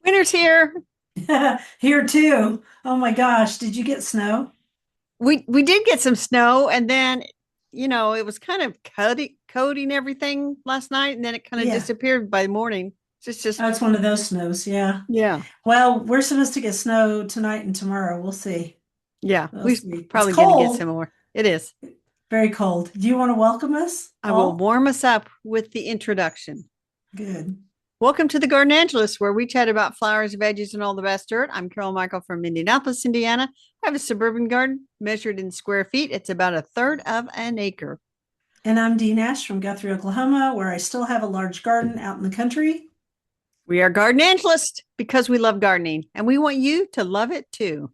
Winter's here. Here too. Oh my gosh, did you get snow? We did get some snow, and then it was kind of coating everything last night, and then it kind of Yeah. disappeared by morning. Just Oh, it's one of those snows. Yeah. yeah, Well, we're supposed to get snow tonight and tomorrow. We'll see. yeah. We'll We're see. It's probably going to get some cold, more. It is. very cold. Do you want to welcome us I will all? warm us up with the introduction. Good. Welcome to the Garden Angelus, where we chat about flowers, veggies, and all the best dirt. I'm Carol Michael from Indianapolis, Indiana. I have a suburban garden measured in square feet. It's about a third of an acre. And I'm Dee Nash from Guthrie, Oklahoma, where I still have a large garden out in the country. We are garden angelists because we love gardening, and we want you to love it too.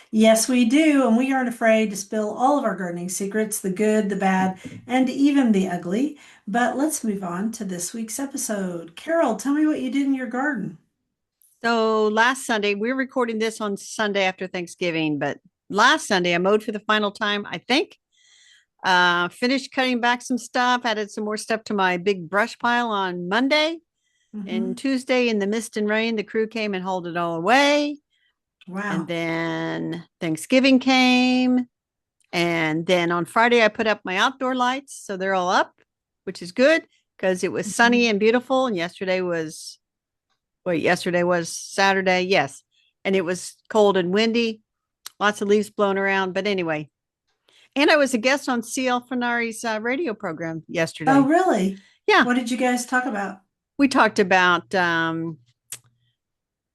Yes, we do, and we aren't afraid to spill all of our gardening secrets, the good, the bad, and even the ugly. But let's move on to this week's episode. Carol, tell me what you did in your garden. So last Sunday, we're recording this on Sunday after Thanksgiving, but last Sunday I mowed for the final time, I think. Finished cutting back some stuff, added some more stuff to my big brush pile on Monday. And Hmm. Tuesday, in the mist and rain, the crew came and hauled it all away. And Wow. then Thanksgiving came. And then on Friday, I put up my outdoor lights. So they're all up, which is good because it was sunny Mhm. and beautiful. And yesterday was Saturday. Yes. And it was cold and windy, lots of leaves blown around. But anyway, and I was a guest on CL Fenari's radio program Oh, yesterday. really? Yeah. What did you guys talk about? We talked about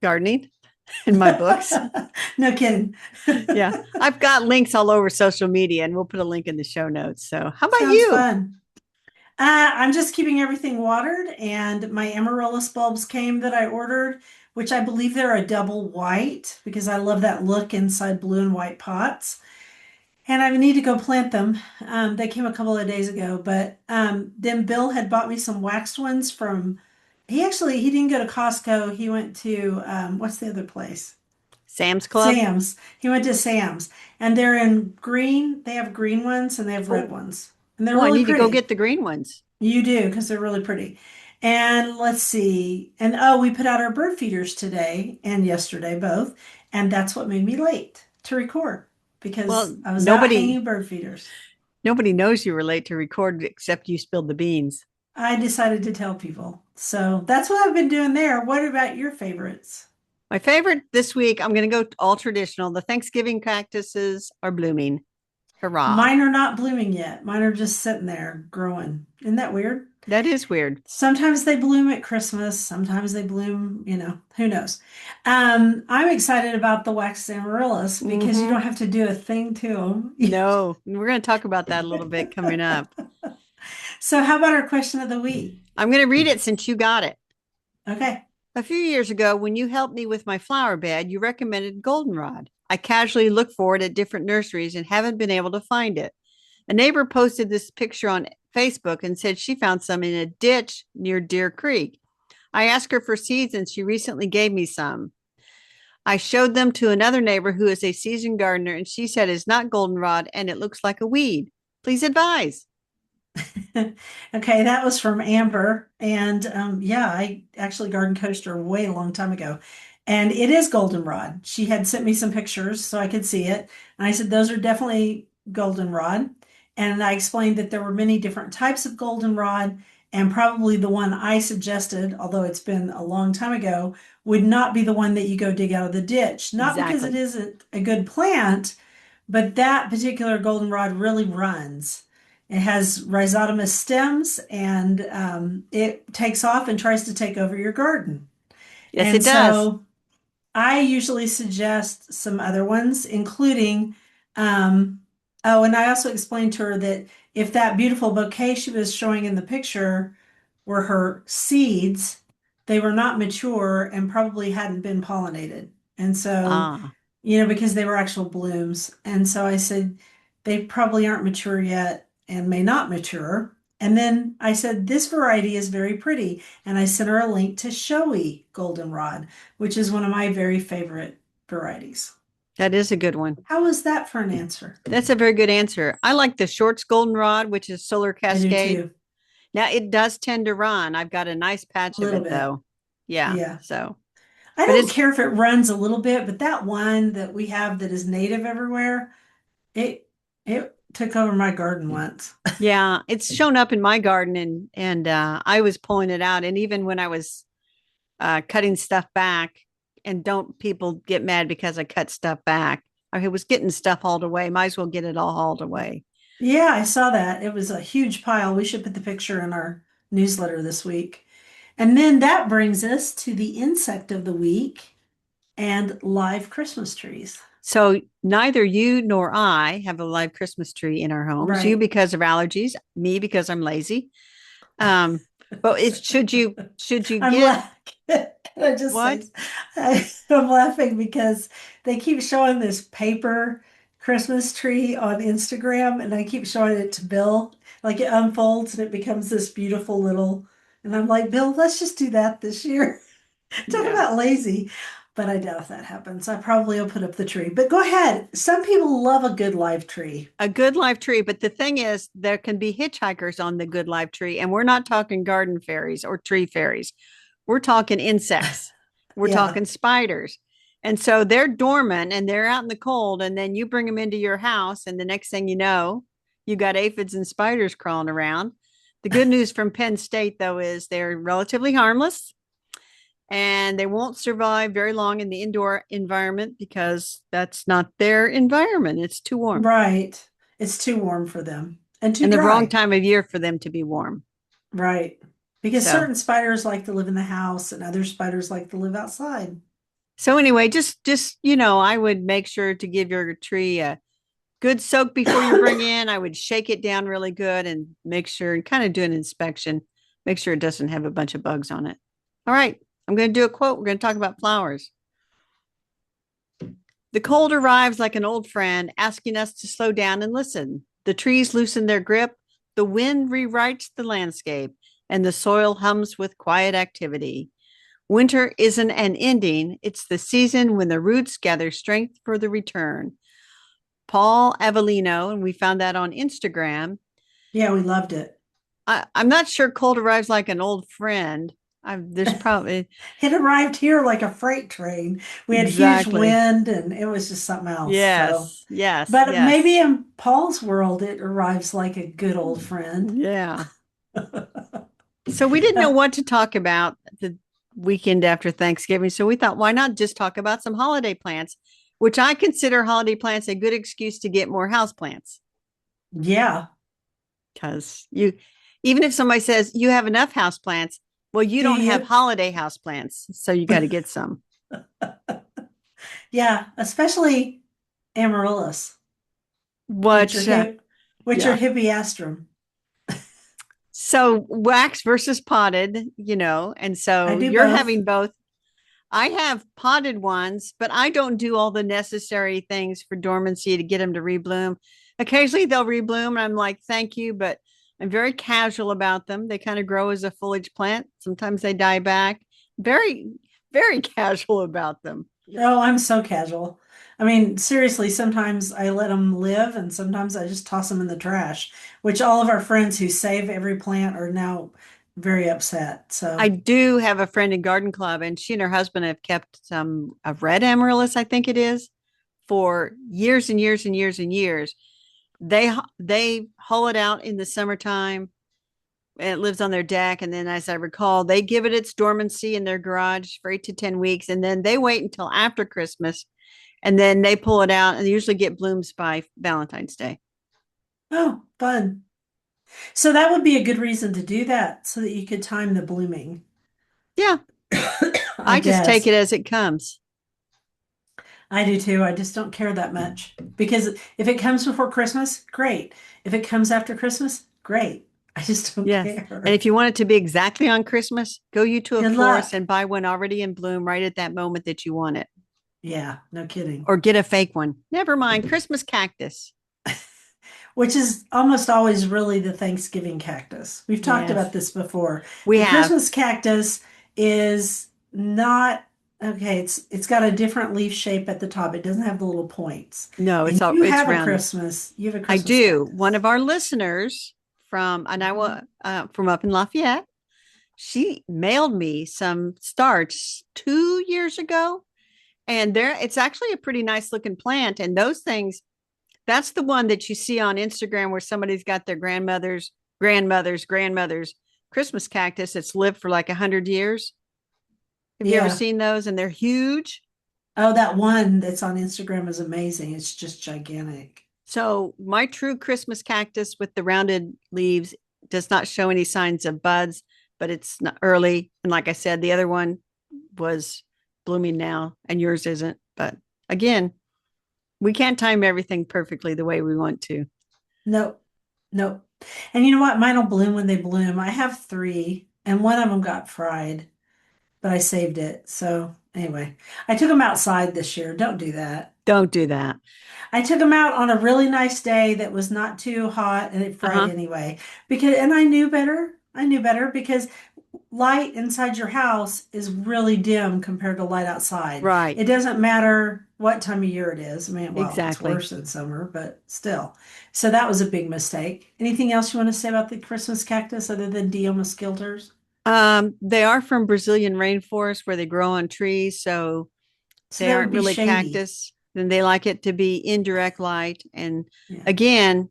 gardening in my books. No kidding. Yeah. I've got links all over social media, and we'll put a link in the show notes. So, how about Sounds you? fun. I'm just keeping everything watered, and my amaryllis bulbs came that I ordered, which I believe they're a double white because I love that look inside blue and white pots. And I need to go plant them. They came a couple of days ago, but then Bill had bought me some waxed ones from. He didn't go to Costco. He went to what's the other place? Sam's Club. Sam's. He went to Sam's, and they're in green. They have green ones and they have red Oh, ones, and they're oh, I really need to go pretty. get the green ones. You do because they're really pretty. And let's see. And oh, we put out our bird feeders today and yesterday both, and that's what made me late to record because Well, I was out nobody hanging bird feeders. nobody knows you were late to record except you spilled the beans. I decided to tell people. So that's what I've been doing there. What about your favorites? My favorite this week, I'm going to go all traditional. The Thanksgiving cactuses are blooming. Hurrah. Mine are not blooming yet. Mine are just sitting there growing. Isn't that weird? That is weird. Sometimes they bloom at Christmas, sometimes they bloom, who knows. I'm excited about the wax amaryllis because you Mm-hmm. don't have to do a thing to them. No, we're going to talk about that a little bit coming up. So, how about our question of the week? I'm going to read it since you got it. Okay. A few years ago, when you helped me with my flower bed, you recommended goldenrod. I casually looked for it at different nurseries and haven't been able to find it. A neighbor posted this picture on Facebook and said she found some in a ditch near Deer Creek. I asked her for seeds and she recently gave me some. I showed them to another neighbor who is a seasoned gardener and she said it's not goldenrod and it looks like a weed. Please advise. Okay, that was from Amber. And yeah, I actually garden coached her way a long time ago. And it is goldenrod. She had sent me some pictures so I could see it. And I said, those are definitely goldenrod. And I explained that there were many different types of goldenrod. And probably the one I suggested, although it's been a long time ago, would not be the one that you go dig out of the ditch. Not because it Exactly. isn't a good plant, but that particular goldenrod really runs. It has rhizotomous stems and it takes off and tries to take over your garden. Yes, And it does. so I usually suggest some other ones, including, um, oh, and I also explained to her that if that beautiful bouquet she was showing in the picture were her seeds, they were not mature and probably hadn't been pollinated. And so, Ah, because they were actual blooms. And so I said, they probably aren't mature yet and may not mature. And then I said, this variety is very pretty. And I sent her a link to showy goldenrod, which is one of my very favorite varieties. that is a good one. How was that for an answer? That's a very good answer. I like the Shorts goldenrod, which is Solar I do Cascade. too. Now it does tend to run. I've got a nice A patch of little it bit. though. Yeah. Yeah. So I but don't it's care if it runs a little bit, but that one that we have that is native everywhere, it it took over my garden once. yeah, it's shown up in my garden and I was pulling it out. And even when I was cutting stuff back, and don't people get mad because I cut stuff back. I was getting stuff hauled away. Might as well get it all hauled away. Yeah, I saw that. It was a huge pile. We should put the picture in our newsletter this week. And then that brings us to the insect of the week and live Christmas trees. So neither you nor I have a live Christmas tree in our homes. You Right. because of allergies, me because I'm lazy. Um, but it should you I'm get laughing. Can I just what? say, I'm laughing because they keep showing this paper Christmas tree on Instagram, and I keep showing it to Bill. Like it unfolds and it becomes this beautiful little, and I'm like, Bill, let's just do that this year. Talk Yeah. about lazy. But I doubt if that happens. I probably will put up the tree. But go ahead. Some people love a good live tree. A good live tree, but the thing is there can be hitchhikers on the good live tree, and we're not talking garden fairies or tree fairies. We're talking insects. We're Yeah, talking spiders. And so they're dormant and they're out in the cold, and then you bring them into your house, and the next thing you know, you got aphids and spiders crawling around. The good news from Penn State, though, is they're relatively harmless and they won't survive very long in the indoor environment because that's not their environment. It's too warm right. It's too warm for them and too and the wrong dry. time of year for them to be warm. Right. Because So, certain spiders like to live in the house and other spiders like to live outside. so anyway, just you know, I would make sure to give your tree a good soak before you bring in. I would shake it down really good and make sure and kind of do an inspection, make sure it doesn't have a bunch of bugs on it. All right, I'm going to do a quote. We're going to talk about flowers. The cold arrives like an old friend, asking us to slow down and listen. The trees loosen their grip, the wind rewrites the landscape, and the soil hums with quiet activity. Winter isn't an ending, it's the season when the roots gather strength for the return. Paul Avellino, and we found that on Instagram. Yeah, we loved it. I'm not sure cold arrives like an old friend. There's probably It arrived here like a freight train. We had huge exactly. wind and it was just something else. So, Yes, yes, but maybe yes. in Paul's world, it arrives like a good old friend. Yeah. So we didn't know what to talk about the weekend after Thanksgiving. So we thought, why not just talk about some holiday plants, which I consider holiday plants a good excuse to get more house plants. Yeah. Because even if somebody says you have enough house plants, well, you Do don't have you? holiday house plants. So you got to get some. Yeah, especially amaryllis, which are What, which are yeah. hippiastrum. So wax versus potted, you know, and I so do you're both. having both. I have potted ones, but I don't do all the necessary things for dormancy to get them to rebloom. Occasionally they'll rebloom, and I'm like, thank you, but I'm very casual about them. They kind of grow as a foliage plant. Sometimes they die back. Very, very casual about them. Oh, I'm so casual. I mean, seriously, sometimes I let them live and sometimes I just toss them in the trash, which all of our friends who save every plant are now very upset. I So, do have a friend in garden club, and she and her husband have kept some of red amaryllis, I think it is, for years and years and years and years. They hull it out in the summertime. It lives on their deck, and then, as I recall, they give it its dormancy in their garage for 8 to 10 weeks, and then they wait until after Christmas, and then they pull it out, and they usually get blooms by Valentine's Day. oh, fun. So that would be a good reason to do that so that you could time the blooming, Yeah, I I just take guess. it as it comes. I do too. I just don't care that much because if it comes before Christmas, great. If it comes after Christmas, great. I just don't Yes. And care. if you want it to be exactly on Christmas, go you to a Good florist luck. and buy one already in bloom right at that moment that you want it. Yeah, no kidding. Or get a fake one. Never mind. Christmas cactus. Which is almost always really the Thanksgiving cactus. We've talked about Yes, this before. we The have. Christmas cactus is not okay, it's got a different leaf shape at the top. It doesn't have the little points. No, And it's rounded. You have a I Christmas do. One cactus. of our listeners from, and I Mhm. will, from up in Lafayette, She mailed me some starts 2 years ago, and there it's actually a pretty nice looking plant. And those things, that's the one that you see on Instagram where somebody's got their grandmother's Christmas cactus that's lived for like 100 years. Have you ever Yeah. seen those? And they're huge. Oh, that one that's on Instagram is amazing. It's just gigantic. So my true Christmas cactus with the rounded leaves does not show any signs of buds, but it's not early. And like I said, the other one was blooming now, and yours isn't. But again, we can't time everything perfectly the way we want to. Nope. Nope. And you know what? Mine will bloom when they bloom. I have three, and one of them got fried, but I saved it. So anyway, I took them outside this year. Don't do that. Don't do that. I took them out on a really nice day that was not too hot and it Uh fried huh. anyway. Because, and I knew better. I knew better because light inside your house is really dim compared to light outside. Right. It doesn't matter what time of year it is. I mean, well, it's Exactly. worse in summer, but still. So that was a big mistake. Anything else you want to say about the Christmas cactus other than Diomasquilters? They are from Brazilian rainforest where they grow on trees, so So they that would aren't be really shady. cactus. And they like it to be indirect light. And Yeah. again,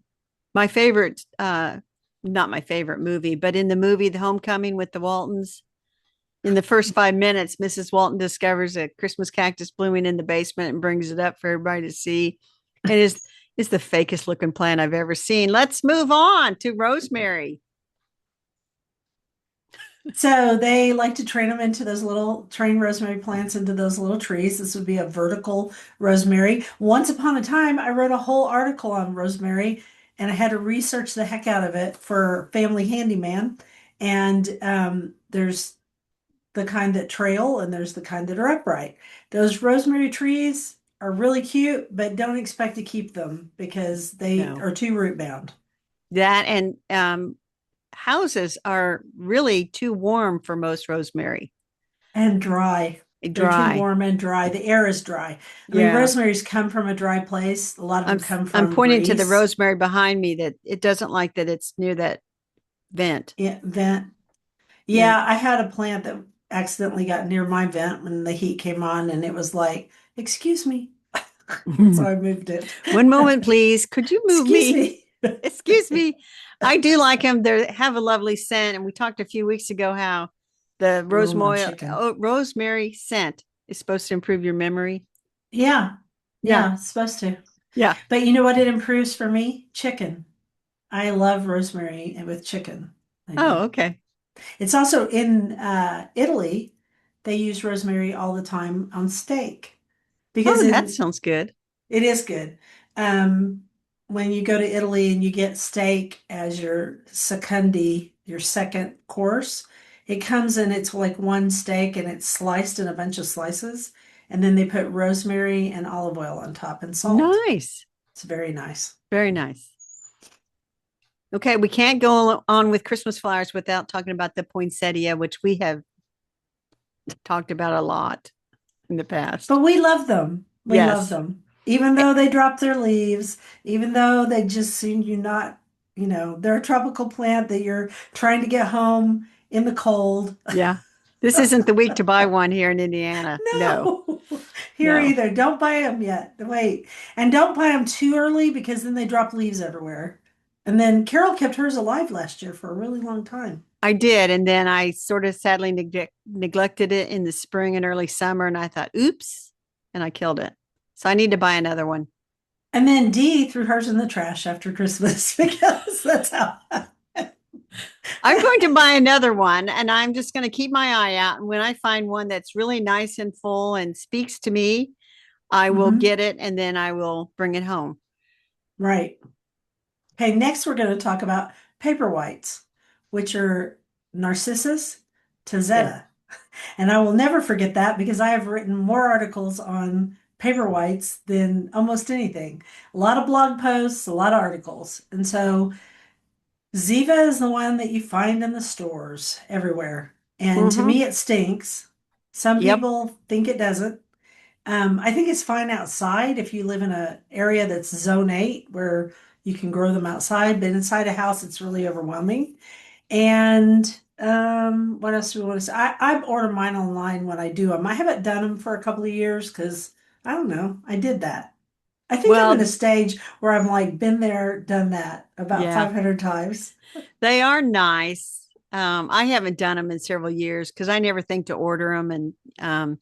my favorite, not my favorite movie, but in the movie The Homecoming with the Waltons, in the first 5 minutes, Mrs. Walton discovers a Christmas cactus blooming in the basement and brings it up for everybody to see. And is the fakest looking plant I've ever seen. Let's move on to rosemary. So they like to train them into those little train rosemary plants into those little trees. This would be a vertical rosemary. Once upon a time, I wrote a whole article on rosemary and I had to research the heck out of it for Family Handyman. And there's the kind that trail and there's the kind that are upright. Those rosemary trees are really cute, but don't expect to keep them because they No, are too root bound that and houses are really too warm for most rosemary. and dry. They're too Dry. warm and dry. The air is dry. I mean, Yeah. rosemaries come from a dry place. A lot of them come I'm from pointing to the Greece. rosemary behind me that it doesn't like that it's near that vent. Yeah, vent. Yeah. Yeah, I had a plant that accidentally got near my vent when the heat came on, and it was like, "Excuse me." So I moved it. One moment, please. Could you move Excuse me? me. Excuse me. I do like them. They have a lovely scent. And we talked a few weeks ago how the Roll on chicken. rosemary scent is supposed to improve your memory. Yeah, Yeah. yeah, it's supposed to. Yeah. But you know what it improves for me? Chicken. I love rosemary with chicken. I do. Oh, okay. It's also in Italy, they use rosemary all the time on steak because Oh, that in sounds good. it is good. Um, when you go to Italy and you get steak as your secondi, your second course, it comes in, it's like one steak and it's sliced in a bunch of slices. And then they put rosemary and olive oil on top and salt. Nice. It's very nice. Very nice. Okay, we can't go on with Christmas flowers without talking about the poinsettia, which we have talked about a lot in the past. But we love them. We love Yes. them. Even Eh, though they drop their leaves, even though they just seem you not, they're a tropical plant that you're trying to get home in the cold. Yeah. This isn't the week to buy one here in Indiana. No, No, here no. either. Don't buy them yet. Wait. And don't buy them too early because then they drop leaves everywhere. And then Carol kept hers alive last year for a really long time. I did. And then I sort of sadly neglected it in the spring and early summer. And I thought, oops, and I killed it. So I need to buy another one. And then Dee threw hers in the trash after Christmas because that's how. I'm going to buy another one and I'm just going to keep my eye out. And when I find one that's really nice and full and speaks to me, I will Mhm. get it and then I will bring it home. Right. Okay, next we're going to talk about paper whites, which are Narcissus Yes. tazetta. And I will never forget that because I have written more articles on paper whites than almost anything. A lot of blog posts, a lot of articles. And so Ziva is the one that you find in the stores everywhere. And to Mm-hmm. me, it stinks. Some Yep. people think it doesn't. I think it's fine outside if you live in an area that's zone 8 where you can grow them outside, but inside a house, it's really overwhelming. And What else do we want to say? I order mine online when I do them. I haven't done them for a couple of years because I don't know. I did that. I think I'm in a Well, stage where I'm like been there, done that about yeah, 500 times. they are nice. I haven't done them in several years because I never think to order them, and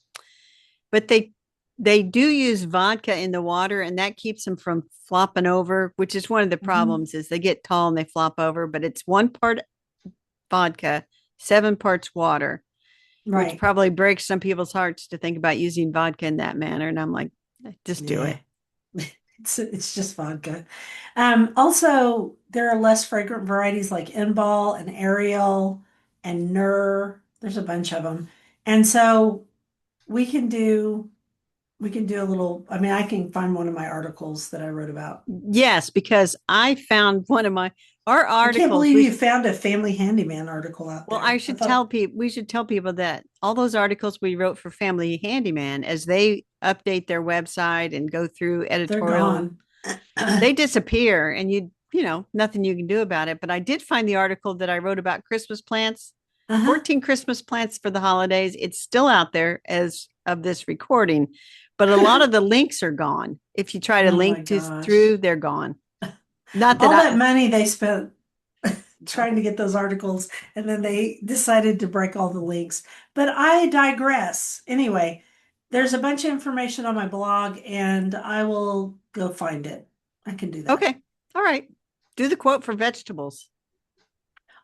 but they do use vodka in the water, and that keeps them from flopping over, which is one of the Hmm. problems. Is they get tall and they flop over, but it's 1 part vodka, 7 parts water, which Right. probably breaks some people's hearts to think about using vodka in that manner. And I'm like, just do Yeah. it. It's just vodka. Also, there are less fragrant varieties like Inbal and Ariel and Nur. There's a bunch of them. And so we can do we can do a little, I mean, I can find one of my articles that I wrote about. Yes, because I found one of our I can't articles. believe you found a family handyman article out Well, I there. I should thought tell people, we should tell people that all those articles we wrote for Family Handyman, as they update their website and go through they're editorial, gone. they disappear and nothing you can do about it. But I did find the article that I wrote about Christmas plants, Uh-huh. 14 Christmas plants for the holidays. It's still out there as of this recording, but a lot of the links are gone. If you try to Oh my link to gosh. through, they're gone. Not that All that I, money they spent trying no. to get those articles, and then they decided to break all the links. But I digress. Anyway, there's a bunch of information on my blog, and I will go find it. I can do that. Okay. All right. Do the quote for vegetables.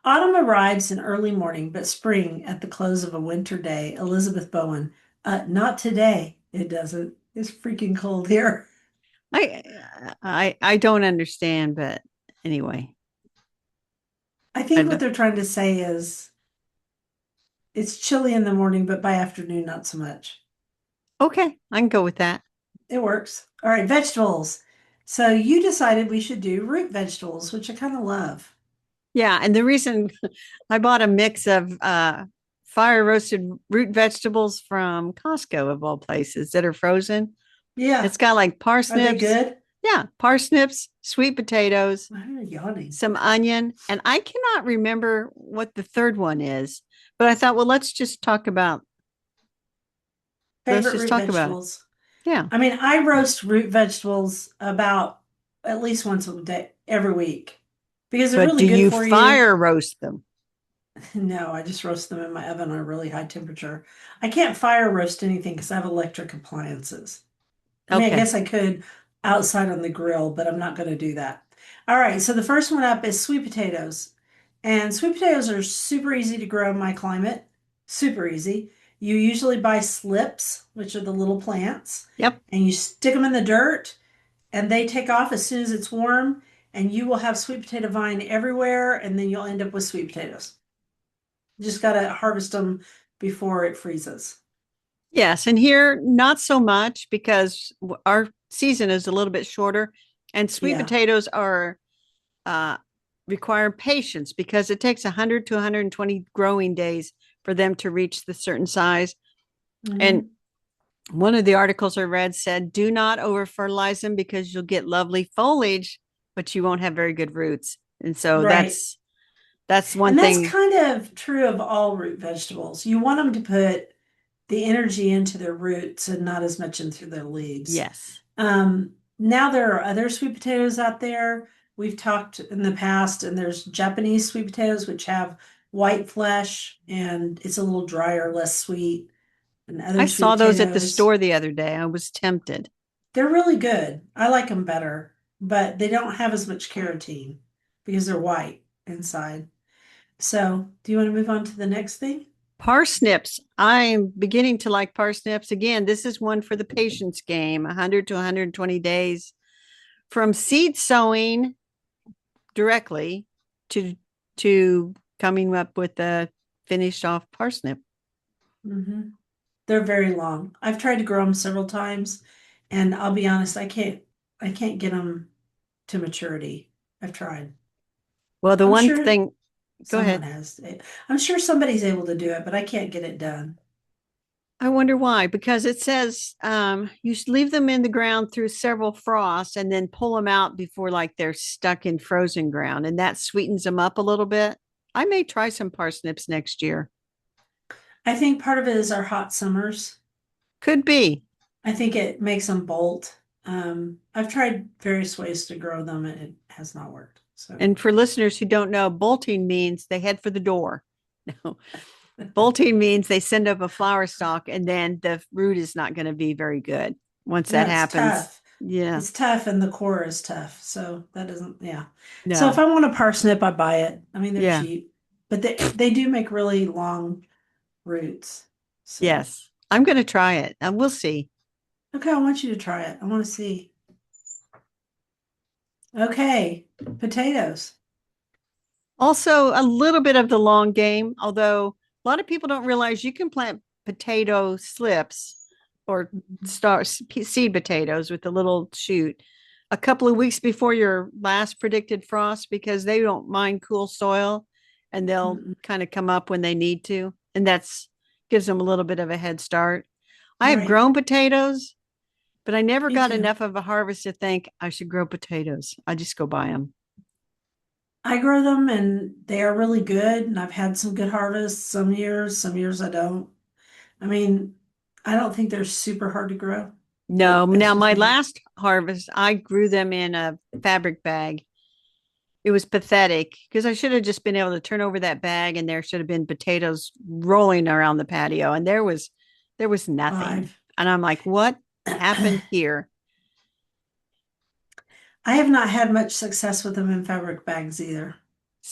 Autumn arrives in early morning, but spring at the close of a winter day. Elizabeth Bowen. Not today. It doesn't. It's freaking cold here. I I don't understand, but anyway. I I think what don't, they're trying to say is it's chilly in the morning, but by afternoon, not so much. okay, I can go with that. It works. All right, vegetables. So you decided we should do root vegetables, which I kind of love. Yeah, and the reason I bought a mix of fire roasted root vegetables from Costco of all places that are frozen. Yeah. It's got like Are they parsnips. good? Yeah, parsnips, sweet potatoes, I'm yawning. some onion, and I cannot remember what the third one is, but I thought, well, let's Favorite just root talk about it. vegetables. Yeah. I mean, I roast root vegetables about at least once a day, every week, because they're But really do good you for you. fire roast them? No, I just roast them in my oven on a really high temperature. I can't fire roast anything because I have electric appliances. I mean, I Okay. guess I could outside on the grill, but I'm not going to do that. All right, so the first one up is sweet potatoes. And sweet potatoes are super easy to grow in my climate. Super easy. You usually buy slips, which are the little plants, Yep. and you stick them in the dirt, and they take off as soon as it's warm, and you will have sweet potato vine everywhere, and then you'll end up with sweet potatoes. You just got to harvest them before it freezes. Yes, and here not so much because our season is a little bit shorter, and sweet Yeah. potatoes are uh, require patience because it takes 100 to 120 growing days for them to reach the certain size. And Hmm. one of the articles I read said, "Do not over fertilize them because you'll get lovely foliage, but you won't have very good roots." And so Right. that's one And that's thing. kind of true of all root vegetables. You want them to put the energy into their roots and not as much into their leaves. Yes, Now there are other sweet potatoes out there. We've talked in the past, and there's Japanese sweet potatoes, which have white flesh and it's a little drier, less sweet, and I other sweet saw those at the potatoes. store the other day. I was tempted. They're really good. I like them better, but they don't have as much carotene because they're white inside. So, do you want to move on to the next thing? Parsnips. I'm beginning to like parsnips again. This is one for the patience game, 100 to 120 days from seed sowing directly to coming up with a finished off parsnip. Hmm. They're very long. I've tried to grow them several times, and I'll be honest, I can't get them to maturity. I've tried. Well, the I'm one sure thing, go someone ahead. has. I'm sure somebody's able to do it, but I can't get it done. I wonder why, because it says you should leave them in the ground through several frosts and then pull them out before like they're stuck in frozen ground, and that sweetens them up a little bit. I may try some parsnips next year. I think part of it is our hot summers. Could be. I think it makes them bolt. I've tried various ways to grow them and it has not worked. So And for listeners who don't know, bolting means they head for the door. No, bolting means they send up a flower stalk and then the root is not going to be very good once no, that it's happens. tough. Yeah. It's tough and the core is tough. So that doesn't, yeah. So if No. I want a parsnip, I buy it. I mean, they're Yeah. cheap, but they do make really long roots. So Yes. I'm going to try it and we'll see. okay, I want you to try it. I want to see. Okay, potatoes. Also, a little bit of the long game, although a lot of people don't realize you can plant potato slips or seed potatoes with a little shoot a couple of weeks before your last predicted frost because they don't mind cool soil and they'll Mm, kind of come up when they need to. And that's gives them a little bit of a head start. I have right. grown potatoes, but I never Me got too. enough of a harvest to think I should grow potatoes. I just go buy them. I grow them and they are really good. And I've had some good harvests some years I don't. I mean, I don't think they're super hard to grow, No, but that's now just my me. last harvest, I grew them in a fabric bag. It was pathetic because I should have just been able to turn over that bag and there should have been potatoes rolling around the patio and there was nothing. Five. And I'm like, what happened I here? have not had much success with them in fabric bags either.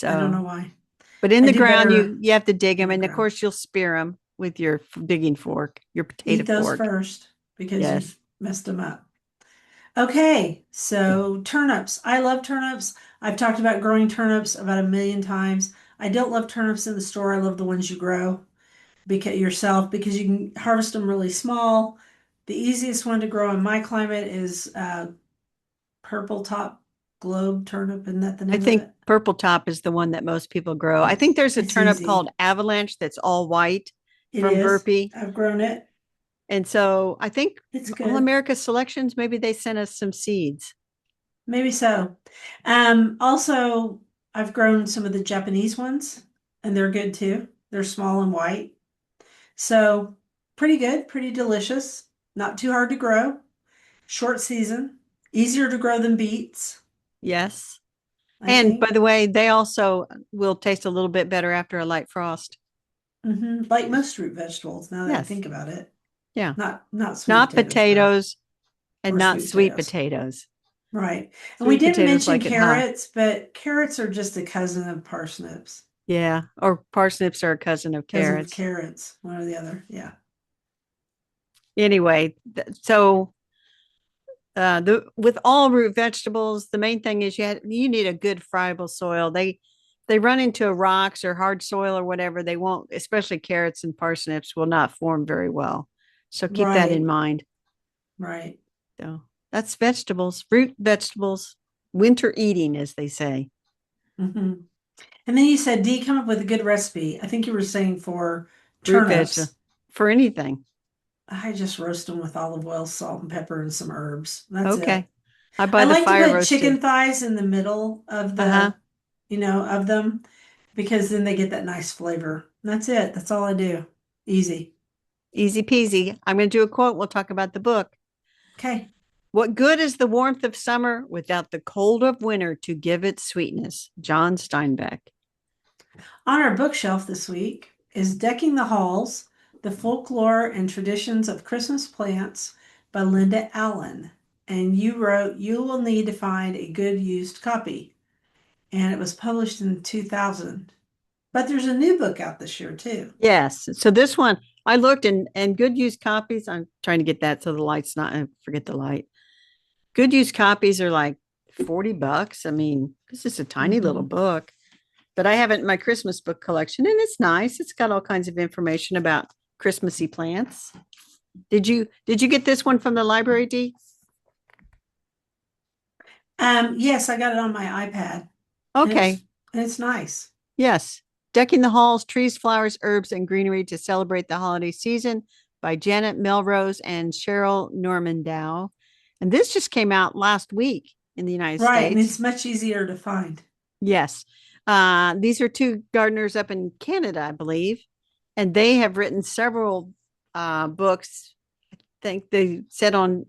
I don't So, know why. but in I the do ground better you have to dig in them the and of ground. course you'll spear them with your digging fork, your potato Eat those fork. first because Yes. you've messed them up. Okay, so turnips. I love turnips. I've talked about growing turnips about a million times. I don't love turnips in the store. I love the ones you grow because yourself because you can harvest them really small. The easiest one to grow in my climate is purple top globe turnip. Isn't that the I name of think it? purple top is the one that most people grow. I Yes, think there's a it's turnip easy. called avalanche that's all white It from is. Burpee. I've grown it. And so I think It's All good. America Selections, maybe they sent us some seeds. Maybe so. Also, I've grown some of the Japanese ones, and they're good too. They're small and white. So pretty good, pretty delicious. Not too hard to grow. Short season. Easier to grow than beets, Yes. I And by think. the way, they also will taste a little bit better after a light frost. Like most root vegetables, now that I Yes. think about it. Yeah. Not sweet Not potatoes though, potatoes and or not sweet sweet potatoes. potatoes. Right. And we Sweet didn't potatoes mention like it hot. carrots, but carrots are just a cousin of parsnips. Yeah. Or parsnips are a cousin of Cousin of carrots. carrots, one or the other. Yeah. Anyway, so the with all root vegetables, the main thing is you need a good friable soil. They run into rocks or hard soil or whatever. They won't, especially carrots and parsnips, will not form very well. So keep that in Right. mind. Right. So that's vegetables, root vegetables, winter eating, as they say. hmm And then you said, D, come up with a good recipe. I think you were saying for Root vegetable turnips, for anything. I just roast them with olive oil, salt, and pepper, and some herbs. That's Okay. it. I I buy the like to fire put chicken roasted. thighs in the middle of Uh-huh. of them because then they get that nice flavor. That's it. That's all I do. Easy. Easy peasy. I'm going to do a quote. We'll talk about the book. Okay. What good is the warmth of summer without the cold of winter to give it sweetness? John Steinbeck. On our bookshelf this week is Decking the Halls, The Folklore and Traditions of Christmas Plants by Linda Allen. And you wrote, You will need to find a good used copy. And it was published in 2000. But there's a new book out this year too. Yes. So this one, I looked and good use copies. I'm trying to get that so the light's not, I forget the light. Good use copies are like $40. I mean, this is a tiny little hmm book, but I have it in my Christmas book collection and it's nice. It's got all kinds of information about Christmassy plants. Did you get this one from the library, Dee? Yes, I got it on my iPad and Okay. it's nice. Yes. Decking the Halls, Trees, Flowers, Herbs, and Greenery to Celebrate the Holiday Season by Janet Melrose and Cheryl Normandow. And this just came out last week in the United Right, and States. it's much easier to find. Yes. These are two gardeners up in Canada, I believe, and they have written several books. I think they said on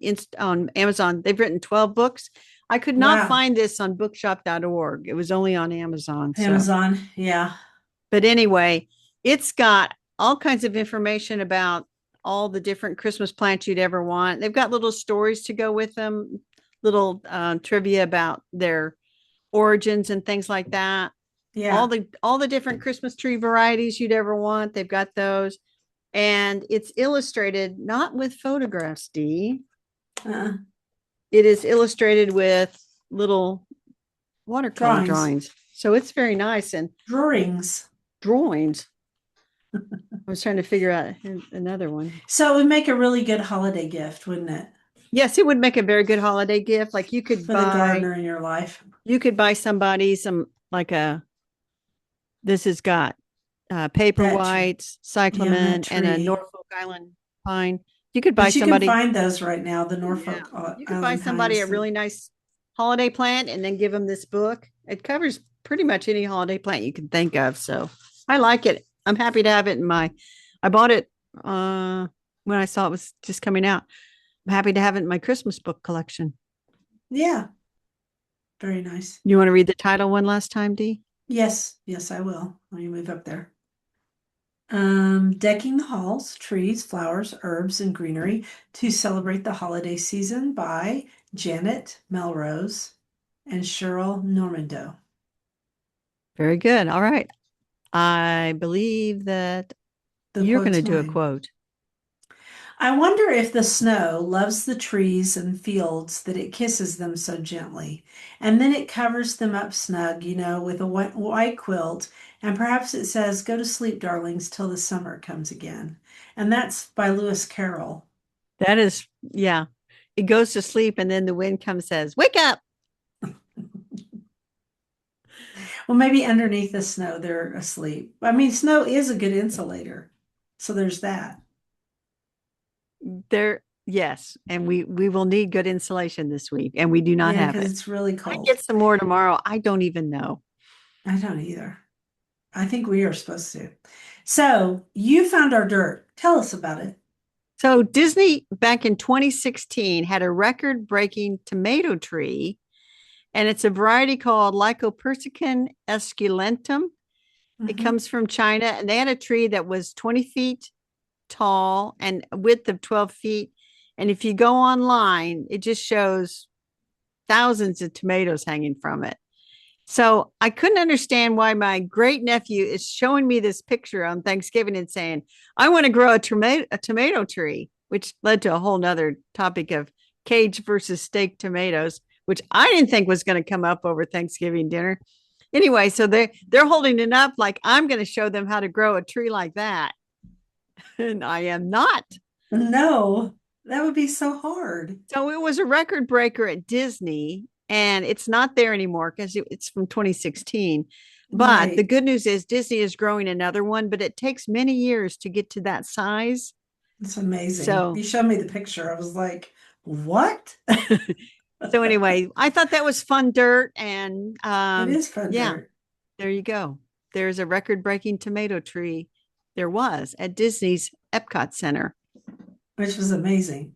Amazon they've written 12 books. I could not Wow. find this on bookshop.org. It was only on Amazon. So, Amazon. Yeah. but anyway, it's got all kinds of information about all the different Christmas plants you'd ever want. They've got little stories to go with them, little trivia about their origins and things like that. Yeah. All the different Christmas tree varieties you'd ever want. They've got those. And it's illustrated not with photographs, D. Uh, It is illustrated with little watercolor drawings. drawings. So it's very nice and Drawings. drawings. I was trying to figure out another one. So it would make a really good holiday gift, wouldn't it? Yes, it would make a very good holiday gift. Like For the gardener in your life. you could buy somebody some like a this has got paper That tree. whites, Yeah, that cyclamen, and a tree. Norfolk Island pine. You could buy But you can somebody, find those right now, the yeah, Norfolk you could buy Island somebody a pines. really nice holiday plant and then give them this book. It covers pretty much any holiday plant you can think of. So I like it. I'm happy to have it in my. I bought it when I saw it was just coming out. I'm happy to have it in my Christmas book collection. Yeah, very nice. You want to read the title one last time, Dee? Yes, yes, I will. Let me move up there. Decking the halls, trees, flowers, herbs, and greenery to celebrate the holiday season by Janet Melrose and Cheryl Normando. Very good. All right. I believe that The you're going to quote's do a mine. quote. I wonder if the snow loves the trees and fields that it kisses them so gently, and then it covers them up snug, with a white quilt, and perhaps it says, "Go to sleep, darlings, till the summer comes again." And that's by Lewis Carroll. That is, yeah. It goes to sleep, and then the wind comes, says, "Wake up." Well, maybe underneath the snow they're asleep. I mean, snow is a good insulator, so there's that. There, yes. And we will need good insulation this week, and we do not Yeah, have because it. it's really I cold. get some more tomorrow. I don't even know. I don't either. I think we are supposed to. So you found our dirt. Tell us about it. So Disney back in 2016 had a record-breaking tomato tree, and it's a variety called Lycopersicum esculentum. It Mhm. comes from China, and they had a tree that was 20 feet tall and a width of 12 feet. And if you go online, it just shows thousands of tomatoes hanging from it. So I couldn't understand why my great nephew is showing me this picture on Thanksgiving and saying, I want to grow a tomato tree, which led to a whole nother topic of cage versus steak tomatoes, which I didn't think was going to come up over Thanksgiving dinner. Anyway, so they're holding it up like I'm going to show them how to grow a tree like that. And I am not. No, that would be so hard. So it was a record breaker at Disney, and it's not there anymore because it's from 2016. But the Right. good news is Disney is growing another one, but it takes many years to get to that size. It's amazing. So, You showed me the picture. I was like, what? so anyway, I thought that was fun dirt, and It is fun yeah, dirt, there you go. There's a record-breaking tomato tree. There was at Disney's Epcot Center. which was amazing.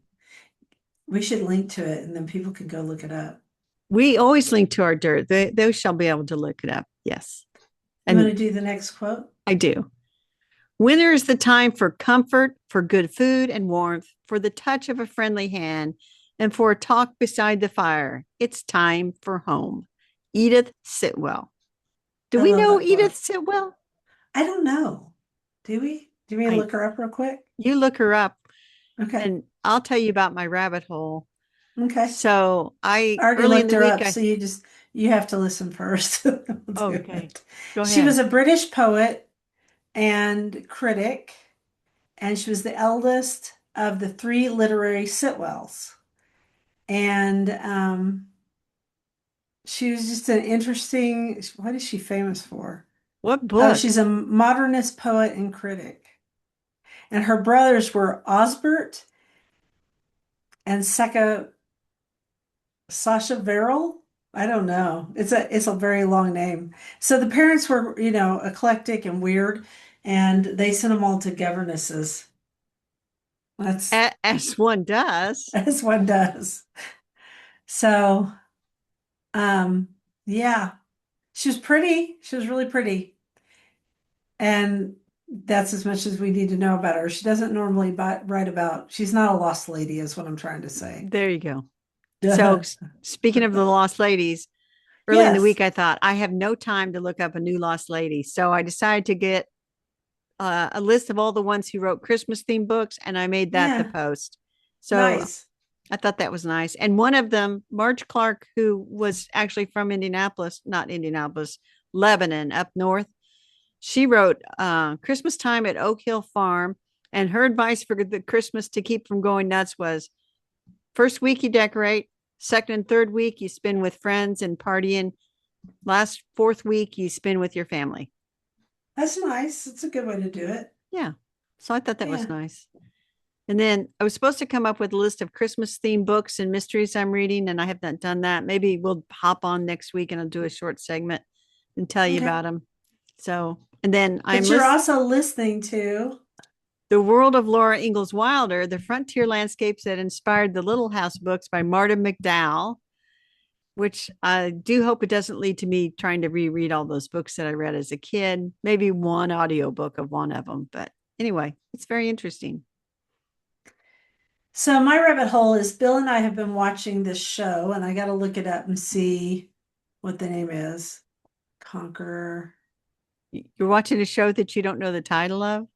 We should link to it and then people can go look it up. We always link to our dirt. They shall be able to look it up. Yes, You want and to do the next quote? I do. Winter is the time for comfort, for good food and warmth, for the touch of a friendly hand, and for a talk beside the fire. It's time for home. Edith Sitwell. Do I we love know that Edith quote. Sitwell? I don't know. Do we? Do we I look her up real quick? You look her up Okay. and I'll tell you about my rabbit hole. Okay. So I I already early in looked the her week up, I so you have to listen first. We'll do okay. it. Go She was ahead. a British poet and critic, and she was the eldest of the three literary Sitwells. And she was just an interesting, what is she famous for? What Oh, book? she's a modernist poet and critic. And her brothers were Osbert and Sasha Verrill. I don't know. It's a very long name. So the parents were, eclectic and weird, and they sent them all to governesses. That's As one does. as one does. So, um, yeah, she was pretty. She was really pretty, and that's as much as we need to know about her. She doesn't normally write about. She's not a lost lady, is what I'm trying to say. There you go. So, speaking of the lost ladies, early in the Yes. week, I thought I have no time to look up a new lost lady. So I decided to get a list of all the ones who wrote Christmas themed books, and I made that the Yeah. post. So Nice. I thought that was nice. And one of them, Marge Clark, who was actually from Indianapolis, not Indianapolis, Lebanon, up north, she wrote Christmas Time at Oak Hill Farm. And her advice for the Christmas to keep from going nuts was first week you decorate, second and third week you spend with friends and partying, last fourth week you spend with your family. That's nice. It's a good way to do it. Yeah. So I thought that was Yeah. nice. And then I was supposed to come up with a list of Christmas themed books and mysteries I'm reading, and I have not done that. Maybe we'll hop on next week and I'll do a short segment and tell you Okay. about them. So, and then I'm But you're also listening to, The World of Laura Ingalls Wilder, The Frontier Landscapes That Inspired the Little House books by Marta McDowell, which I do hope it doesn't lead to me trying to reread all those books that I read as a kid, maybe one audiobook of one of them. But anyway, it's very interesting. so my rabbit hole is Bill and I have been watching this show, and I got to look it up and see what the name is. Conqueror. You're watching a show that you don't know the title of?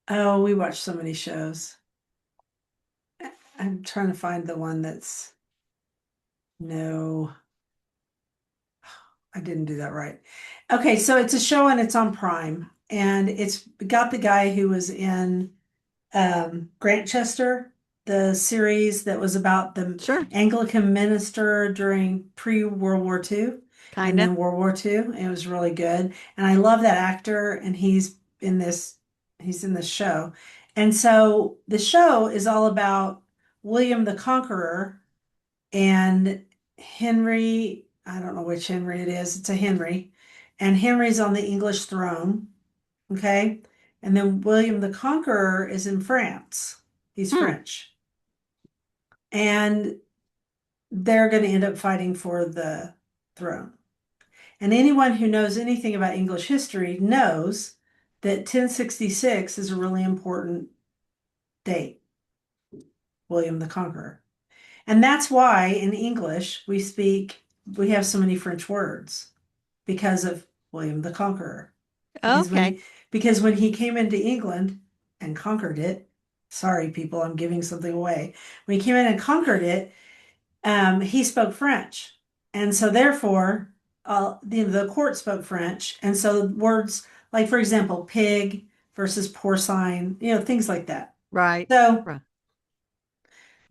Oh, we watch so many shows. I'm trying to find the one that's no, I didn't do that right. Okay, so it's a show and it's on Prime, and it's got the guy who was in Grantchester, the series that was about the Sure, Anglican minister during pre-World War II and kind of. then World War II. It was really good. And I love that actor, and in this, he's in this show. And so the show is all about William the Conqueror and Henry, I don't know which Henry it is, it's a Henry. And Henry's on the English throne. Okay. And then William the Conqueror is in France. He's Hmm. French. And they're going to end up fighting for the throne. And anyone who knows anything about English history knows that 1066 is a really important date, William the Conqueror. And that's why in English we have so many French words because of William the Conqueror. Because Okay. when he came into England and conquered it, sorry people, I'm giving something away. When he came in and conquered it, he spoke French, and so therefore, the court spoke French, and so words like, for example, pig versus porcine, things like that. Right. So Right.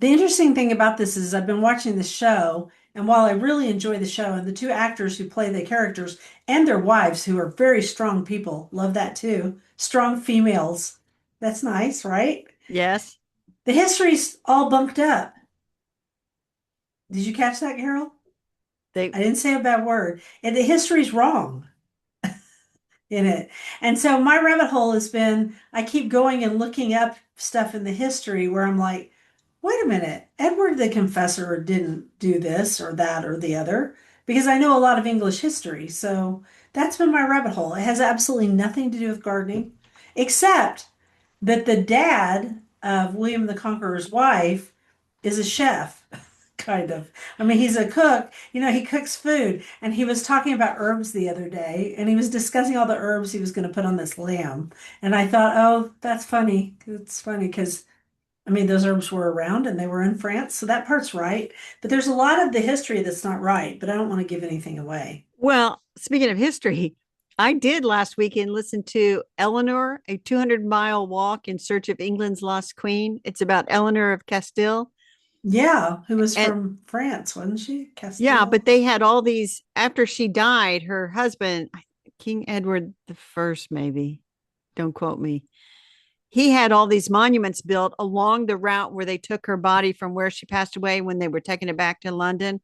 the interesting thing about this is I've been watching the show, and while I really enjoy the show, and the two actors who play the characters and their wives, who are very strong people, love that too. Strong females. That's nice, right? Yes. The history's all bunked up. Did you catch that, Carol? They I didn't say a bad word. And the history's wrong in it. And so my rabbit hole has been I keep going and looking up stuff in the history where I'm like, wait a minute, Edward the Confessor didn't do this or that or the other, because I know a lot of English history. So that's been my rabbit hole. It has absolutely nothing to do with gardening, except that the dad of William the Conqueror's wife is a chef, kind of. I mean, he's a cook. He cooks food. And he was talking about herbs the other day, and he was discussing all the herbs he was going to put on this lamb. And I thought, oh, that's funny. It's funny because I mean, those herbs were around and they were in France, so that part's right. But there's a lot of the history that's not right, but I don't want to give anything away. Well, speaking of history, I did last weekend listen to Eleanor, a 200-mile walk in search of England's lost queen. It's about Eleanor of Castile. Yeah, who was And from France, wasn't she? yeah, Castile. but they had all these after she died, her husband, King Edward the First, maybe, don't quote me. He had all these monuments built along the route where they took her body from where she passed away when they were taking it back to London.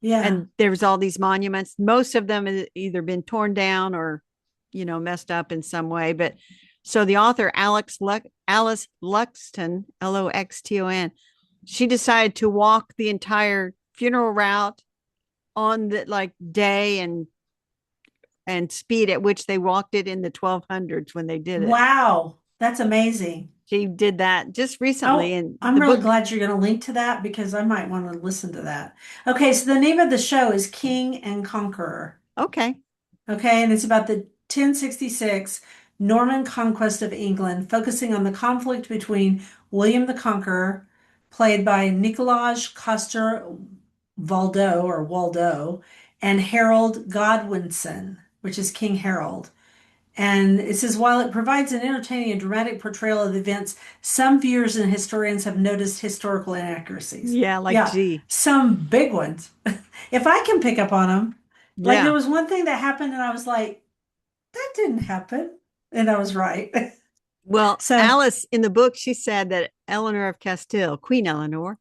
Yeah. And there was all these monuments. Most of them had either been torn down or, messed up in some way. But so the author Alice Luxton, Loxton, she decided to walk the entire funeral route on the like day and speed at which they walked it in the 1200s when they did it. Wow. That's amazing. She did that just recently, Oh, and I'm the really book. glad you're going to link to that because I might want to listen to that. Okay, so the name of the show is King and Conqueror. Okay. Okay, and it's about the 1066 Norman conquest of England, focusing on the conflict between William the Conqueror, played by Nicolaj Coster-Waldau or Waldo, and Harold Godwinson, which is King Harold. And it says, while it provides an entertaining and dramatic portrayal of the events, some viewers and historians have noticed historical inaccuracies. Yeah, like Yeah, G. some big ones. If I can pick up on them, like there Yeah. was one thing that happened and I was like, that didn't happen. And I was right. Well, So, Alice in the book, she said that Eleanor of Castile, Queen Eleanor,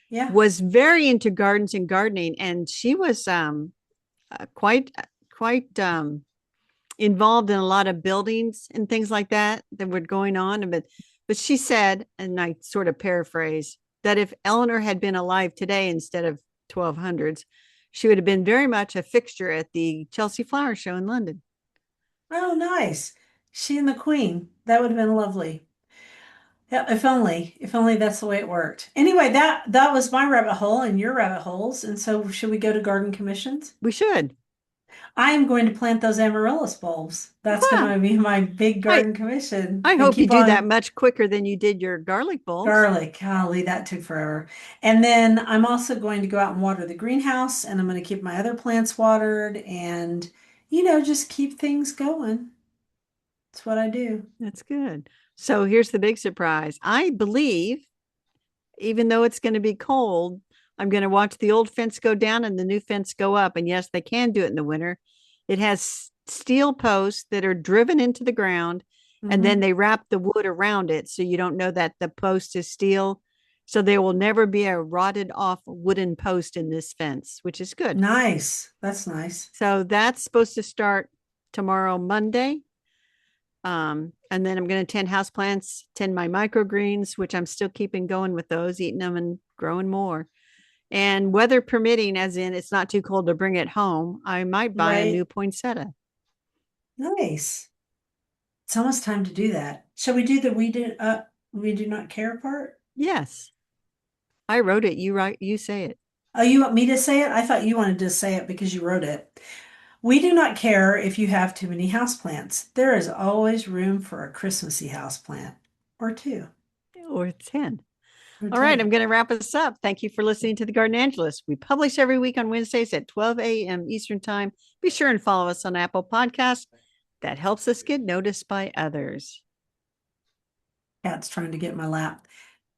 yeah. was very into gardens and gardening, and she was quite involved in a lot of buildings and things like that were going on. But she said, and I sort of paraphrase, that if Eleanor had been alive today instead of 1200s, she would have been very much a fixture at the Chelsea Flower Show in London. Oh, nice. She and the Queen. That would have been lovely. Yeah, if only that's the way it worked. Anyway, that was my rabbit hole and your rabbit holes. And so should we go to garden commissions? We should. I am going to plant those amaryllis bulbs. That's going Huh. to be my big I garden commission I and hope you keep do that on much quicker than you did your garlic bulbs. garlic. Golly, that took forever. And then I'm also going to go out and water the greenhouse and I'm going to keep my other plants watered and, just keep things going. That's what I do. That's good. So here's the big surprise. I believe, even though it's going to be cold, I'm going to watch the old fence go down and the new fence go up. And yes, they can do it in the winter. It has steel posts that are driven into the ground, and then Hmm. they wrap the wood around it so you don't know that the post is steel. So there will never be a rotted off wooden post in this fence, which is good. Nice. That's nice. So that's supposed to start tomorrow, Monday. And then I'm going to tend houseplants, tend my microgreens, which I'm still keeping going with those, eating them and growing more. And weather permitting, as in it's not too cold to bring it home, I might buy a new Right. poinsettia. Nice. It's almost time to do that. Shall we do the we do not care part? Yes, I wrote it. You write, you say it. Oh, you want me to say it? I thought you wanted to say it because you wrote it. We do not care if you have too many houseplants. There is always room for a Christmassy houseplant or two Or 10. or All right, 10. I'm going to wrap us up. Thank you for listening to the Garden Angelus. We publish every week on Wednesdays at 12 a.m. Eastern Time. Be sure and follow us on Apple Podcasts. That helps us get noticed by others. Cat's trying to get in my lap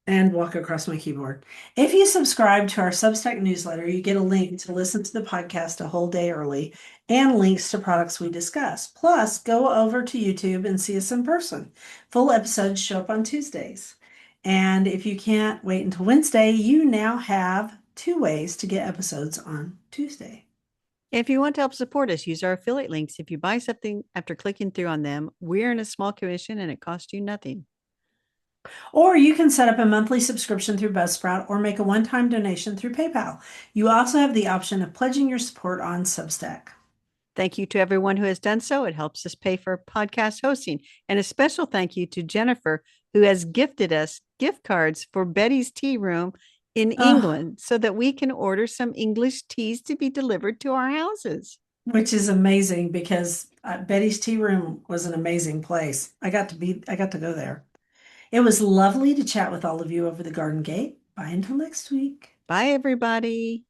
and walk across my keyboard. If you subscribe to our Substack newsletter, you get a link to listen to the podcast a whole day early and links to products we discuss. Plus, go over to YouTube and see us in person. Full episodes show up on Tuesdays. And if you can't wait until Wednesday, you now have 2 ways to get episodes on Tuesday. If you want to help support us, use our affiliate links. If you buy something after clicking through on them, we're in a small commission and it costs you nothing. Or you can set up a monthly subscription through Buzzsprout or make a one-time donation through PayPal. You also have the option of pledging your support on Substack. Thank you to everyone who has done so. It helps us pay for podcast hosting. And a special thank you to Jennifer, who has gifted us gift cards for Betty's Tea Room in Oh, England so that we can order some English teas to be delivered to our houses. which is amazing because Betty's Tea Room was an amazing place. I got to go there. It was lovely to chat with all of you over the garden gate. Bye until next week. Bye, everybody.